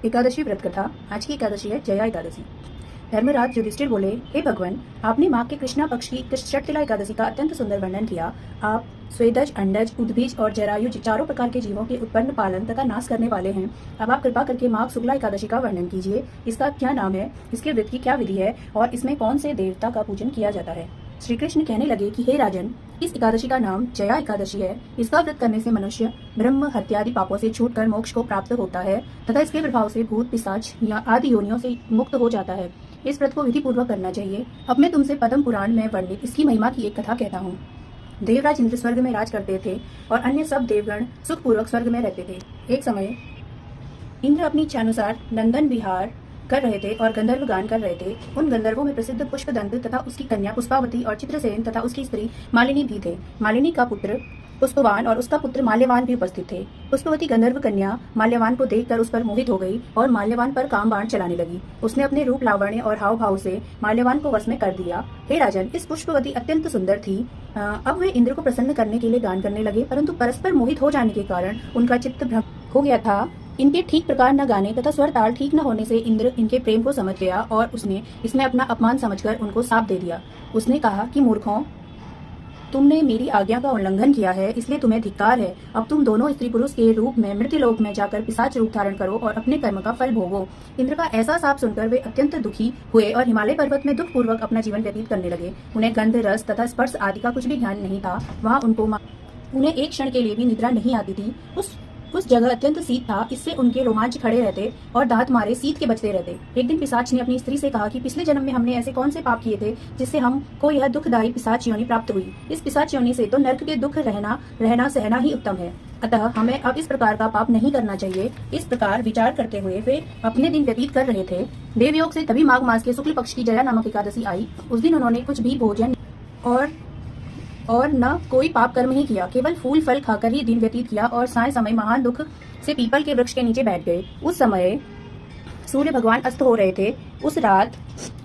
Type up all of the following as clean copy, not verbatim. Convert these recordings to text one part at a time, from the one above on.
एकादशी व्रत कथा। आज की एकादशी है जया एकादशी। धर्मराज युधिष्ठिर बोले, हे भगवान, आपने माँ के कृष्णा पक्ष की षटतिला एकादशी का अत्यंत सुंदर वर्णन किया। आप स्वेदज, अंडज, उद्भिज और जरायुज चारों प्रकार के जीवों के उत्पन्न, पालन तथा नाश करने वाले हैं। अब आप कृपा करके माघ शुक्ला एकादशी का वर्णन कीजिए। इसका क्या नाम है, इसके व्रत की क्या विधि है और इसमें कौन से देवता का पूजन किया जाता है। श्री कृष्ण कहने लगे कि हे राजन, इस एकादशी का नाम जया एकादशी है। इसका व्रत करने से मनुष्य ब्रह्म हत्यादि पापों से छूटकर मोक्ष को प्राप्त होता है तथा इसके प्रभाव से भूत, पिशाच या आदि योनियों से मुक्त हो जाता है। इस व्रत को विधि पूर्वक करना चाहिए। अब मैं तुमसे पद्म पुराण में वर्णित इसकी महिमा की एक कथा कहता हूँ। देवराज इंद्र स्वर्ग में राज करते थे और अन्य सब देवगण सुखपूर्वक स्वर्ग में रहते थे। एक समय इंद्र अपनी इच्छानुसार नंदन विहार कर रहे थे और गंधर्व गान कर रहे थे। उन गंधर्वों में प्रसिद्ध पुष्पदंत तथा उसकी कन्या पुष्पावती और चित्रसेन तथा उसकी स्त्री मालिनी भी थे। मालिनी का पुत्र पुष्पवान और उसका पुत्र माल्यवान भी उपस्थित थे। पुष्पवती गंधर्व कन्या माल्यवान को देखकर उस पर मोहित हो गई और माल्यवान पर काम बाण चलाने लगी। उसने अपने रूप, लावण्य और हाव भाव से माल्यवान को वश में कर दिया। हे राजन, इस पुष्पवती अत्यंत सुंदर थी। अब वे इंद्र को प्रसन्न करने के लिए गान करने लगे, परंतु परस्पर मोहित हो जाने के कारण उनका चित्त भ्रम हो गया था। इनके ठीक प्रकार न गाने तथा स्वर ताल ठीक न होने से इंद्र इनके प्रेम को समझ गया और उसने इसमें अपना अपमान समझकर उनको शाप दे दिया। उसने कहा कि मूर्खों, तुमने मेरी आज्ञा का उल्लंघन किया है, इसलिए तुम्हें धिक्कार है। अब तुम दोनों स्त्री पुरुष के रूप में मृत्युलोक में जाकर पिशाच रूप धारण करो और अपने कर्म का फल भोगो। इंद्र का ऐसा शाप सुनकर वे अत्यंत दुखी हुए और हिमालय पर्वत में दुख पूर्वक अपना जीवन व्यतीत करने लगे। उन्हें गंध, रस तथा स्पर्श आदि का कुछ भी ज्ञान नहीं था। वहाँ उन्हें एक क्षण के लिए भी निद्रा नहीं आती थी। उस जगह अत्यंत शीत था, इससे उनके रोमांच खड़े रहते और दांत मारे शीत के बचते रहते। एक दिन पिशाच ने अपनी स्त्री से कहा कि पिछले जन्म में हमने ऐसे कौन से पाप किए थे जिससे हमको यह दुखदायी पिशाच योनि प्राप्त हुई। इस पिशाच योनि से तो नरक के दुख रहना सहना ही उत्तम है। अतः हमें अब इस प्रकार का पाप नहीं करना चाहिए। इस प्रकार विचार करते हुए वे अपने दिन व्यतीत कर रहे थे। देवयोग से तभी माघ मास के शुक्ल पक्ष की जया नामक एकादशी आई। उस दिन उन्होंने कुछ भी भोजन और न कोई पाप कर्म ही किया, केवल फूल फल खाकर ही दिन व्यतीत किया और साय समय महान दुख से पीपल के वृक्ष के नीचे बैठ गए। उस समय सूर्य भगवान अस्त हो रहे थे। उस रात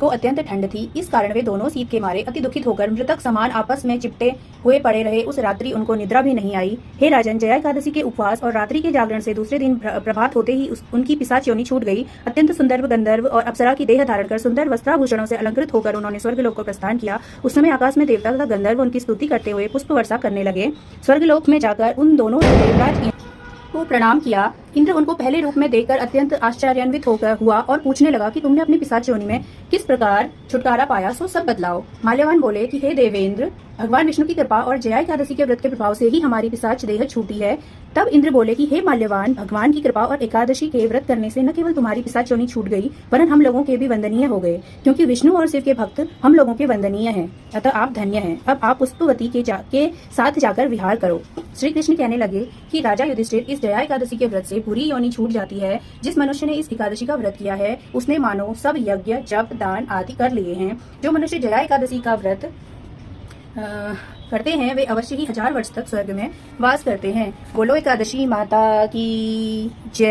को अत्यंत ठंड थी, इस कारण वे दोनों शीत के मारे अति दुखित होकर मृतक समान आपस में चिपटे हुए पड़े रहे। उस रात्रि उनको निद्रा भी नहीं आई। हे राजन, जया एकादशी के उपवास और रात्रि के जागरण से दूसरे दिन प्रभात होते ही उनकी पिशाच योनि छूट गई। अत्यंत सुंदर गंधर्व और अप्सरा की देह धारण कर सुंदर वस्त्राभूषणों से अलंकृत होकर उन्होंने स्वर्गलोक को प्रस्थान किया। उस समय आकाश में देवता तथा गंधर्व उनकी स्तुति करते हुए पुष्प वर्षा करने लगे। स्वर्गलोक में जाकर उन दोनों देवराज को प्रणाम किया। इंद्र उनको पहले रूप में देखकर अत्यंत आश्चर्यान्वित हुआ और पूछने लगा कि तुमने अपनी पिशाच योनि में किस प्रकार छुटकारा पाया, सो सब बतलाओ। माल्यवान बोले कि हे देवेंद्र, भगवान विष्णु की कृपा और जया एकादशी के व्रत के प्रभाव से ही हमारी पिशाच देह छूटी है। तब इंद्र बोले कि हे माल्यवान, भगवान की कृपा और एकादशी के व्रत करने से न केवल तुम्हारी पिशाच योनि छूट गई, वरन हम लोगों के भी वंदनीय हो गए, क्योंकि विष्णु और शिव के भक्त हम लोगों के वंदनीय हैं। अतः आप धन्य हैं। अब आप पुष्पवती के साथ जाकर विहार करो। श्री कृष्ण कहने लगे कि राजा युधिष्ठिर, इस जया एकादशी के व्रत से बुरी योनि छूट जाती है। जिस मनुष्य ने इस एकादशी का व्रत किया है उसने मानो सब यज्ञ, जप, दान आदि कर लिए हैं। जो मनुष्य जया एकादशी का व्रत करते हैं वे अवश्य ही 1000 वर्ष तक स्वर्ग में वास करते हैं। बोलो एकादशी माता की जय।